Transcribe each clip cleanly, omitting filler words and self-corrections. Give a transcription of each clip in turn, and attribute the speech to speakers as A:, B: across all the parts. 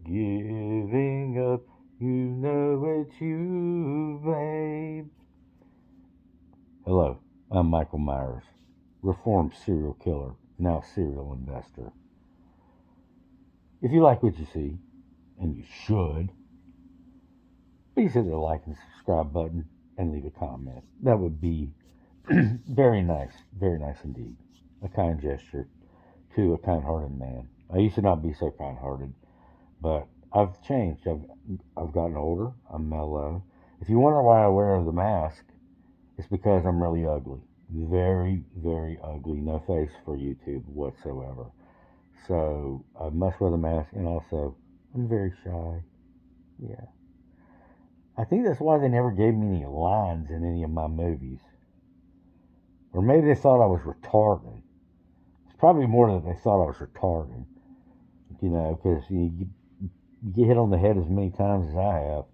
A: giving up. You know it's you, babe. Hello, I'm Michael Myers, reformed serial killer, now serial investor. If you like what you see, and you should, please hit the like and subscribe button and leave a comment. That would be very nice indeed. A kind gesture to a kind-hearted man. I used to not be so kind-hearted, but I've changed. I've gotten older. I'm mellow. If you wonder why I wear the mask, it's because I'm really ugly. Very ugly. No face for YouTube whatsoever. So I must wear the mask, and also I'm very shy. Yeah. I think that's why they never gave me any lines in any of my movies. Or maybe they thought I was retarded. It's probably more that they thought I was retarded. Because you get hit on the head as many times as I have.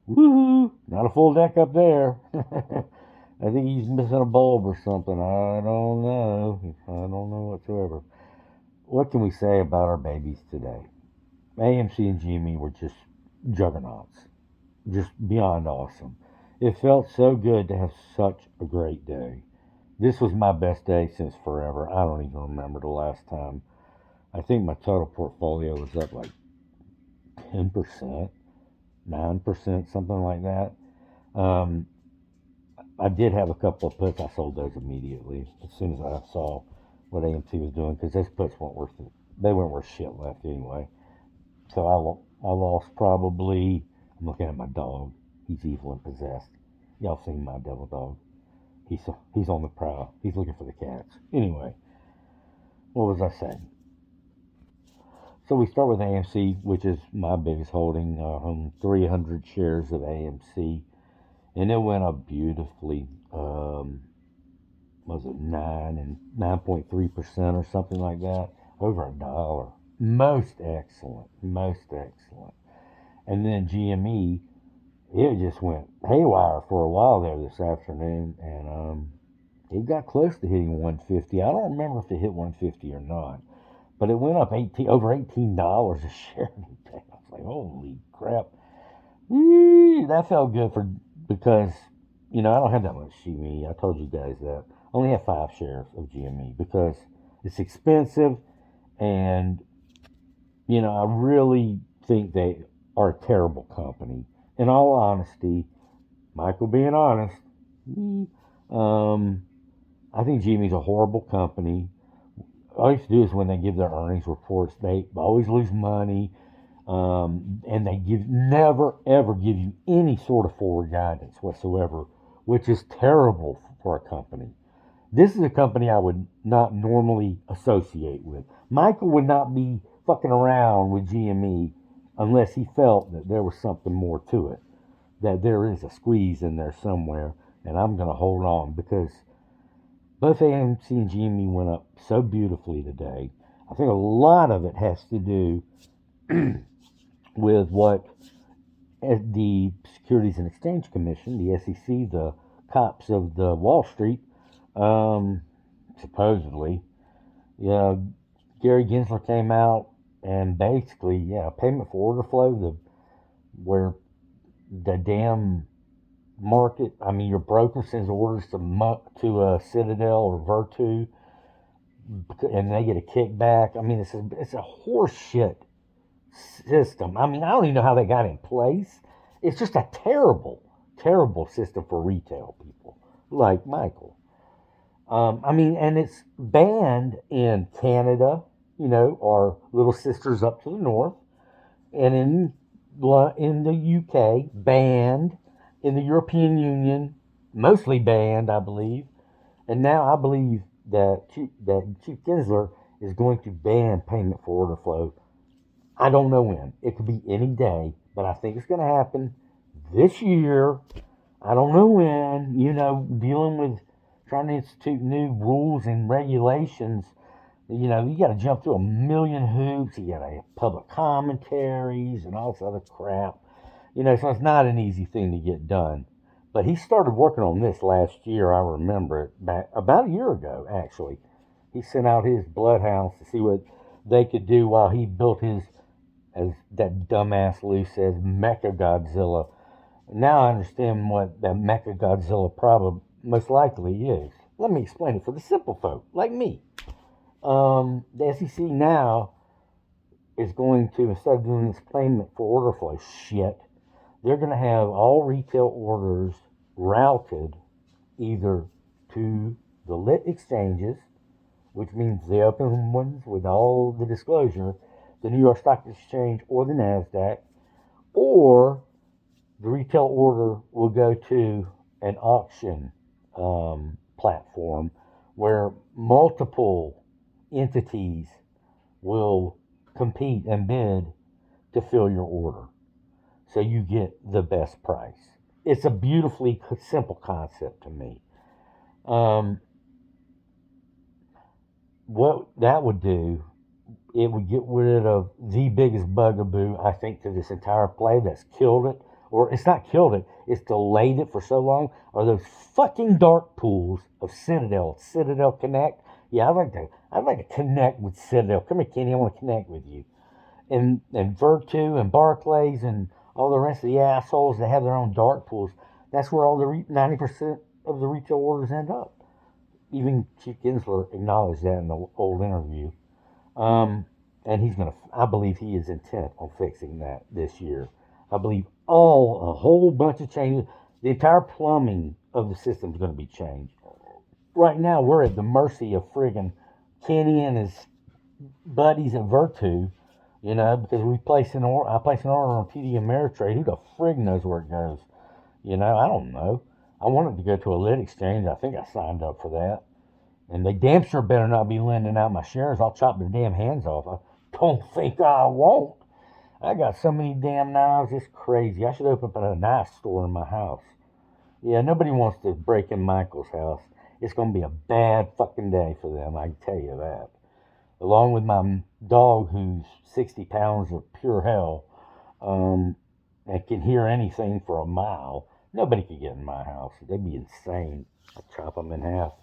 A: Woohoo! Not a full deck up there. I think he's missing a bulb or something. I don't know. I don't know whatsoever. What can we say about our babies today? AMC and GME were just juggernauts. Just beyond awesome. It felt so good to have such a great day. This was my best day since forever. I don't even remember the last time. I think my total portfolio was up like 10%, 9%, something like that. I did have a couple of puts. I sold those immediately as soon as I saw what AMC was doing, because those puts weren't worth it. They weren't worth shit left anyway. So I lost probably. I'm looking at my dog. He's evil and possessed. Y'all seen my devil dog? He's on the prowl. He's looking for the cats. Anyway, what was I saying? So we start with AMC, which is my biggest holding, 300 shares of AMC, and it went up beautifully. Was it 9.3% or something like that? Over $1. Most excellent. And then GME, it just went haywire for a while there this afternoon, and it got close to hitting 150. I don't remember if it hit 150 or not, but it went up over $18 a share today. I was like, holy crap! That felt good because I don't have that much GME. I told you guys that. I only have 5 shares of GME because it's expensive, and I really think they are a terrible company. In all honesty, Michael being honest, I think GME's a horrible company. All you have to do is when they give their earnings reports, they always lose money, and they never ever give you any sort of forward guidance whatsoever, which is terrible for a company. This is a company I would not normally associate with. Michael would not be fucking around with GME unless he felt that there was something more to it, that there is a squeeze in there somewhere, and I'm going to hold on because both AMC and GME went up so beautifully today. I think a lot of it has to do with what the Securities and Exchange Commission, the SEC, the cops of the Wall Street, supposedly, Gary Gensler came out and basically, payment for order flow, where the damn market, your broker sends orders to a Citadel or Virtu, and they get a kickback. It's a horse shit system. I don't even know how they got in place. It's just a terrible system for retail people like Michael. And it's banned in Canada, our little sisters up to the north, and in the UK, banned, in the European Union, mostly banned, I believe, and now I believe that Chief Gensler is going to ban payment for order flow. I don't know when. It could be any day, but I think it's going to happen this year. I don't know when. Dealing with trying to institute new rules and regulations, you got to jump through a million hoops. You got to have public commentaries and all this other crap. So it's not an easy thing to get done. But he started working on this last year. I remember it back about a year ago, actually. He sent out his bloodhounds to see what they could do while he built his as that dumbass Lou says, Mecha Godzilla. Now I understand what that Mecha Godzilla problem most likely is. Let me explain it for the simple folk like me. The SEC now is going to, instead of doing this payment for order flow shit, they're going to have all retail orders routed either to the lit exchanges, which means the open ones with all the disclosure, the New York Stock Exchange or the NASDAQ, or the retail order will go to an auction platform where multiple entities will compete and bid to fill your order. So you get the best price. It's a beautifully simple concept to me. What that would do, it would get rid of the biggest bugaboo, I think, to this entire play that's killed it. Or it's not killed it, it's delayed it for so long, are those fucking dark pools of Citadel Connect. Yeah, I'd like to connect with Citadel. Come here, Kenny, I want to connect with you. And Virtu and Barclays and all the rest of the assholes that have their own dark pools, that's where all the 90% of the retail orders end up. Even Chief Gensler acknowledged that in the old interview. And he's going to, I believe he is intent on fixing that this year. I believe a whole bunch of changes. The entire plumbing of the system is going to be changed. Right now, we're at the mercy of friggin' Kenny and his buddies at Virtu, you know, because I place an order on TD Ameritrade. Who the frig knows where it goes? You know, I don't know. I wanted to go to a lit exchange. I think I signed up for that. And they damn sure better not be lending out my shares. I'll chop their damn hands off. I don't think I won't. I got so many damn knives, it's crazy. I should open up a knife store in my house. Yeah, nobody wants to break in Michael's house. It's going to be a bad fucking day for them, I can tell you that. Along with my dog who's 60 pounds of pure hell and can hear anything for a mile. Nobody could get in my house. They'd be insane. I'd chop them in half,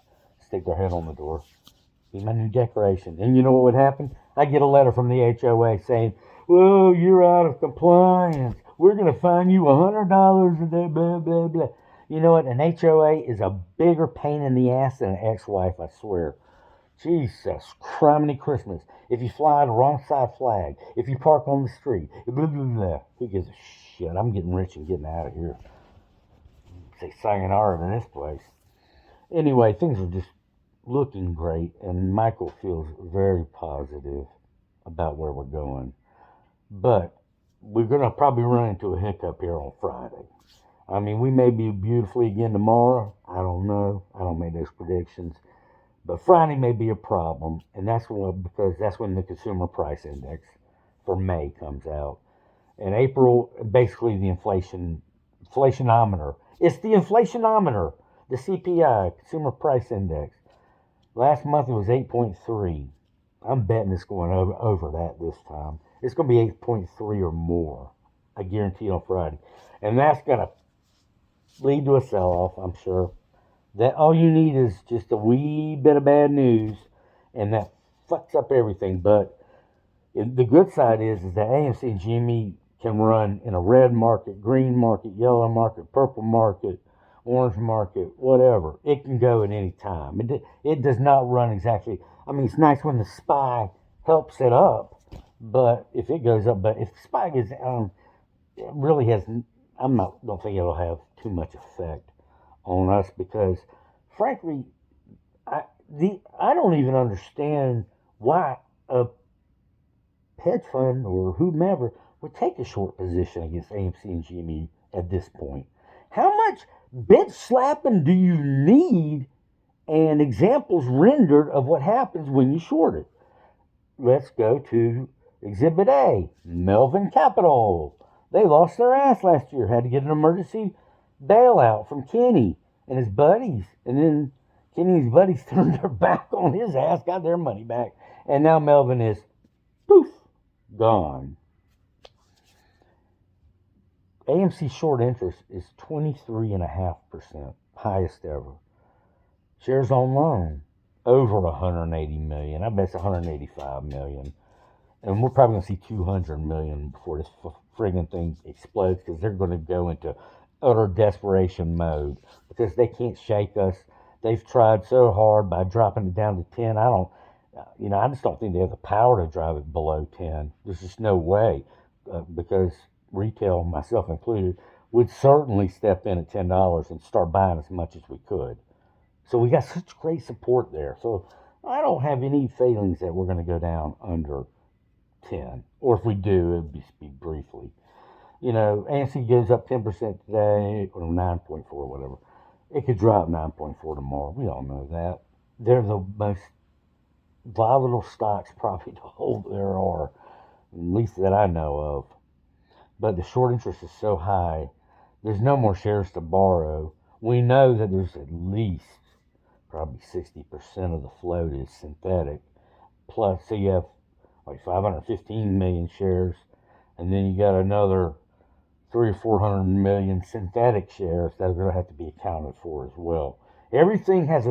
A: stick their head on the door. Be my new decoration. And you know what would happen? I'd get a letter from the HOA saying, "Whoa, you're out of compliance. We're going to fine you $100 a day, blah, blah, blah." You know what? An HOA is a bigger pain in the ass than an ex-wife, I swear. Jesus, criminy Christmas. If you fly the wrong side flag, if you park on the street, blah, blah, blah. Who gives a shit? I'm getting rich and getting out of here. Say sayonara to this place. Anyway, things are just looking great, and Michael feels very positive about where we're going. But we're going to probably run into a hiccup here on Friday. I mean, we may be beautifully again tomorrow. I don't know. I don't make those predictions. But Friday may be a problem, and because that's when the consumer price index for May comes out. And April, basically the inflationometer. It's the inflationometer, the CPI, Consumer Price Index. Last month it was 8.3. I'm betting it's going over that this time. It's going to be 8.3 or more. I guarantee on Friday. And that's going to lead to a sell-off, I'm sure. That all you need is just a wee bit of bad news, and that fucks up everything. But the good side is that AMC and GME can run in a red market, green market, yellow market, purple market, orange market, whatever. It can go at any time. It does not run exactly. I mean, it's nice when the SPY helps it up, but if it goes up, but if the SPY goes down, it really has. Don't think it'll have too much effect on us because, frankly, I don't even understand why a hedge fund or whomever would take a short position against AMC and GME at this point. How much bitch slapping do you need and examples rendered of what happens when you short it? Let's go to Exhibit A, Melvin Capital. They lost their ass last year, had to get an emergency bailout from Kenny and his buddies. And then Kenny and his buddies turned their back on his ass, got their money back. And now Melvin is, poof, gone. AMC short interest is 23.5%, highest ever. Shares on loan, over 180 million. I bet it's 185 million. And we're probably going to see 200 million before this friggin' thing explodes, because they're going to go into utter desperation mode because they can't shake us. They've tried so hard by dropping it down to 10. I just don't think they have the power to drive it below 10. There's just no way, because retail, myself included, would certainly step in at $10 and start buying as much as we could. So we got such great support there. So I don't have any feelings that we're going to go down under 10. Or if we do, it'll be briefly. AMC goes up 10% today, or 9.4, whatever. It could drop 9.4 tomorrow. We all know that. They're the most volatile stocks probably to hold there are, at least that I know of. But the short interest is so high, there's no more shares to borrow. We know that there's at least probably 60% of the float is synthetic. Plus, so you have like 515 million shares, and then you got another 300 or 400 million synthetic shares that are going to have to be accounted for as well. Everything has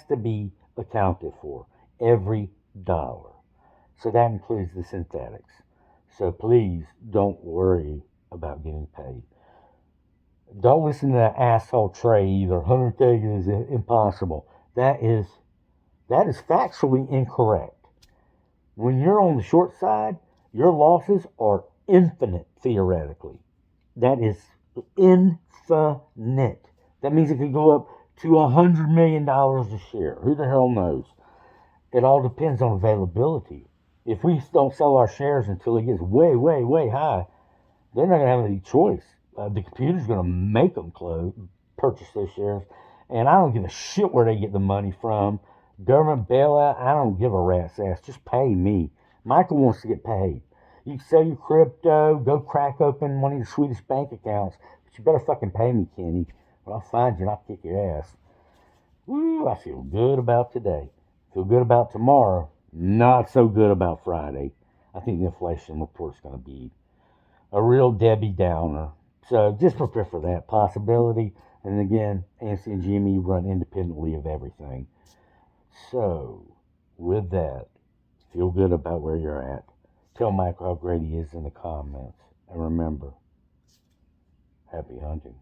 A: to be accounted for, every dollar. So that includes the synthetics. So please don't worry about getting paid. Don't listen to that asshole Trey either. 100K is impossible. That is factually incorrect. When you're on the short side, your losses are infinite theoretically. That is infinite. That means it could go up to $100 million a share. Who the hell knows? It all depends on availability. If we don't sell our shares until it gets way, way, way high, they're not going to have any choice. The computer's going to make them purchase those shares. And I don't give a shit where they get the money from. Government bailout, I don't give a rat's ass. Just pay me. Michael wants to get paid. You can sell your crypto, go crack open one of your Swedish bank accounts, but you better fucking pay me, Kenny, or I'll find you and I'll kick your ass. Woo, I feel good about today. Feel good about tomorrow. Not so good about Friday. I think the inflation report's going to be a real Debbie Downer. So just prepare for that possibility. And again, AMC and GME run independently of everything. So, with that, feel good about where you're at. Tell Michael how great he is in the comments. And remember, happy hunting.